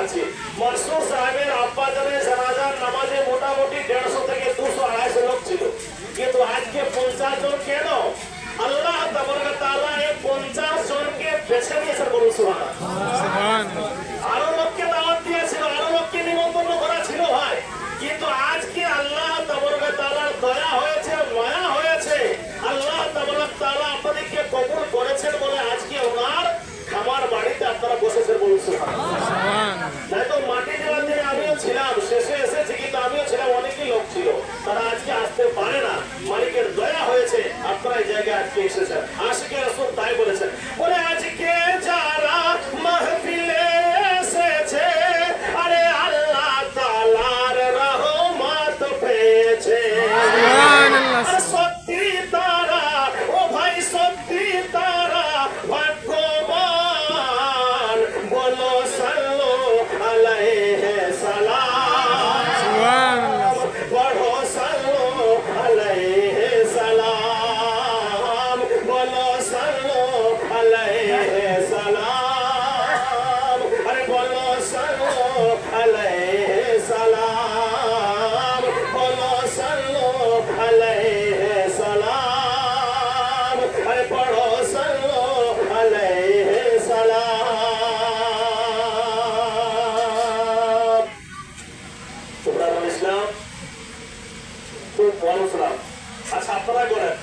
আছি। মাসুদ সাহেবের আব্বা জানের জানাজার নামাজে মোটামুটি 150 থেকে 200-250 লোক ছিল, কিন্তু আজকে 50 জন। কেন? আল্লাহ তাআলা এই 50 জনকে বেছে নিয়েছেন, বলুন সুবহানাল্লাহ। আরো লোককে দাওয়াত দিয়েছিল, আরো লোককে নিমন্ত্রণ করা ছিল ভাই, কিন্তু আজকে আল্লাহ তাআলার দয়া হয়েছে, মায়া হয়েছে, আল্লাহ তাআলা আপনাদেরকে কবুল করেছেন বলে আজকে ওনার খামার বাড়িতে আপনারা বসেছেন, বলুন সুবহানাল্লাহ। তো মাটি দেওয়ার দিনে আমিও ছিলাম, শেষে এসেছি, কিন্তু আমিও ছিলাম, অনেকই লোক ছিল, তারা আজকে আসতে পারে না। মালিকের দয়া হয়েছে আপনারা এই জায়গায় আজকে এসেছেন। আশিকে রাসূল তাই বলেছেন, বলে আজকে যারা মাহফিলে এসেছে, আরে আল্লাহ তাআলার রহমত পেয়েছে। সত্যি তারা, ও ভাই সত্যি তারা ভাগ্যবান, বলো সাল্লু আলাইহি সালাম, পড়ো সাল্লু আলাইহি সালাম, বলো সাল্লু আলাইহি সালাম, আরে বলো সাল্লু আলাইহি সালাম, বলো সাল্লু আলাইহি সালাম, আরে পড়ো সাল্লু আলাইহি সালাম। তোমরা ইসলাম খুব বড় সালাম। আচ্ছা আপনারা বলেন,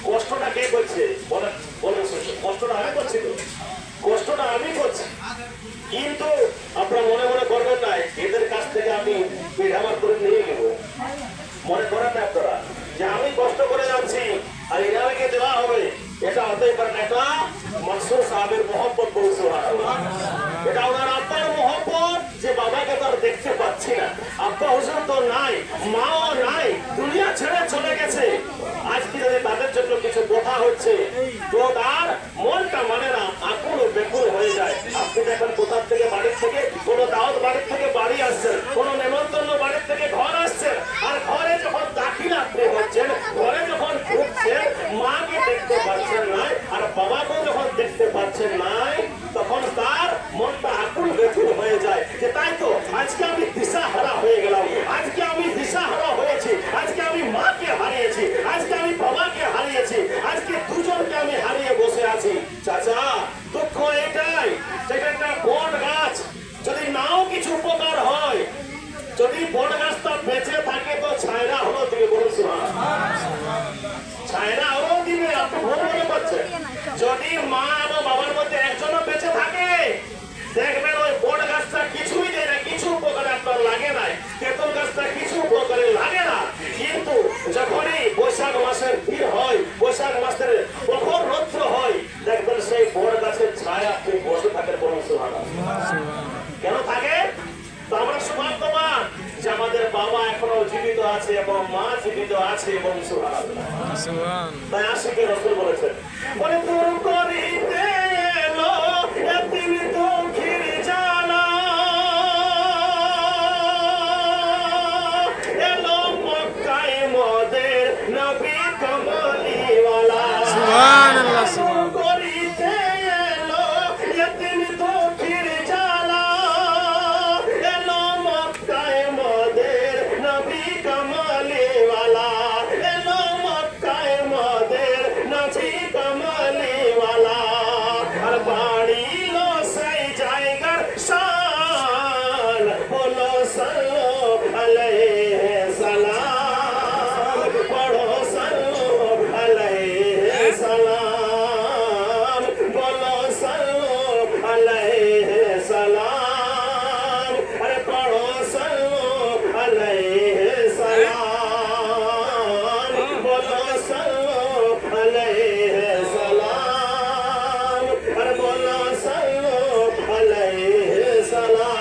কষ্টটা কে করছে? বলেন বলেন, কষ্টটা আমি করছি তো? কষ্টটা আমি করছি, কিন্তু আপনারা মনে মনে করবেন না এদের কাছ থেকে আমি পিঠাবার করে নিয়ে নেব। মনে করেন না আপনারা যে আমি কষ্ট করে যাচ্ছি আর এনাকে দেওয়া হবে, এটা হতেই পারে না। এটা মাসুদ সাহেবের মহব্বত, বলছে এটা ওনার আব্বার মহব্বত, যে বাবাকে তো আর দেখতে পাচ্ছি না, আব্বা হুজুর তো নাই, মাও নাই, দুনিয়া ছেড়ে চলে গেছে। আজকে যদি তাদের জন্য কিছু কথা হচ্ছে তো তার মনটা মানে না, আকুল বেকুল হয়ে যায়। আপনি দেখেন কোথার থেকে, বাড়ির থেকে কোন দাওয়াত বাড়ির থেকে বাড়ি আসছেন, কোন নেমন্তন্ন বাড়ির থেকে ঘর আসছেন, আর ঘরে যখন দাখিল আপনি হচ্ছেন, ঘরে যখন ঢুকছেন, মাকে দেখতে পাচ্ছেন নাই আর বাবাকেও যখন দেখতে পাচ্ছেন নাই, তখন তার মনটা আকুল বেকুল হয়ে যায় যে তাই তো আজকে আমি দিশাহারা হয়ে গেলাম, আজকে আমি দিশাহারা হয়েছি, আজকে আমি মাকে হারিয়েছি, আজকে আমি বাবাকে হারিয়েছি, আজকে দুজনকে আমি হারিয়ে বসে আছি। চাচা দুঃখ এটাই, সেটা একটা বট গাছ, যদি নাও কিছু উপকার হয়, যদি বট গাছটা বেঁচে থাকে তো ছায়রা হলো দিবে, বলুন ছায়রা হলো দিবে। আপনি ভুল মনে করছেন, যদি মা এবং বাবার মধ্যে একজনও বেঁচে থাকে, দেখবেন ওই বট গাছটা কিছুই দেয় না, কিছু উপকারে আপনার লাগে না, তেঁতুল গাছটা কিছু উপকারে লাগে না, কিন্তু যখনই বৈশাখ মাসের ভিড় হয়, বৈশাখ মাসের প্রখর রৌদ্র হয়, দেখবেন সেই বট গাছের ছায়া আপনি বসে থাকেন, বলুন সুবহানাল্লাহ। কেন থাকে? তো আমরা সৌভাগ্যবান যে আমাদের বাবা এখনো জীবিত আছে এবং মা জীবিত আছে, বলুন সুবহানাল্লাহ। তাই আশিকে রাসূল বলেছেন, বলে দূর করিতে এলো এতিম দুঃখীর জ্বালা, এলো মক্কায় মদের নবী কমলিওয়ালা। সুবহানাল্লাহ। করিতে এলো এতিম দুঃখীর জ্বালা, এলো মক্কায় মদের নবী কমলিওয়ালা, এলো মক্কায় মদের নবী কমলিওয়ালা। আর বাড়িল সেই জায়গার শান, বলো সাল্লু আলাইহি সালাম, পড়ো সাল্লু আলাইহি সালাম, বলো সাল্লু আলাইহি সালাম, আরে পড়ো সাল্লু আলাইহি সালাম, বলো সাল্লু আলাইহি সালাম, আরে বলো সাল্লু আলাইহি সালাম।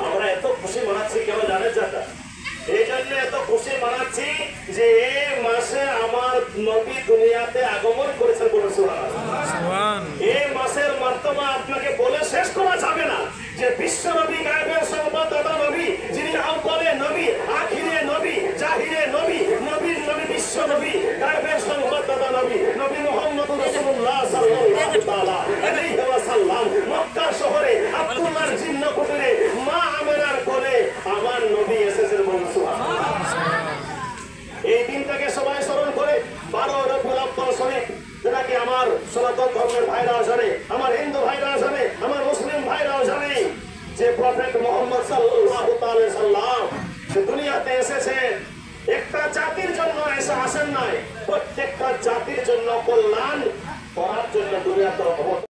আমরা এত খুশি মানাচ্ছি কেন জানেন চাচা? এই জন্য এত খুশি মানাচ্ছি যে এই মাসে আমার নবী দুনিয়াতে আগমন করেছেন, বলুন সুবহানাল্লাহ। এই মাসের মর্তবা আপনাকে বলে শেষ করা যাবে না যে বিশ্ব নবী, গায়বের সংবাদদাতা নবী, যিনি আউয়ালে নবী, আখিরে নবী, জাহিরে নবী, নবীর নবী, বিশ্ব নবী, গায়বের সংবাদদাতা নবী, নবী মুহাম্মদ রাসূলুল্লাহ সাল্লাল্লাহু তাআলা আলাইহি ওয়াসাল্লাম মক্কা শহর ভাইরাও জানে, আমার হিন্দু ভাইরাও জানে, আমার মুসলিম ভাইরাও জানে যে প্রফেট মুহাম্মদ সাল্লাল্লাহু তাআলা সাল্লাম যে দুনিয়াতে এসেছে একটা জাতির জন্য এসে আসেন নাই, প্রত্যেকটা জাতির জন্য কল্যাণ করার জন্য দুনিয়াতে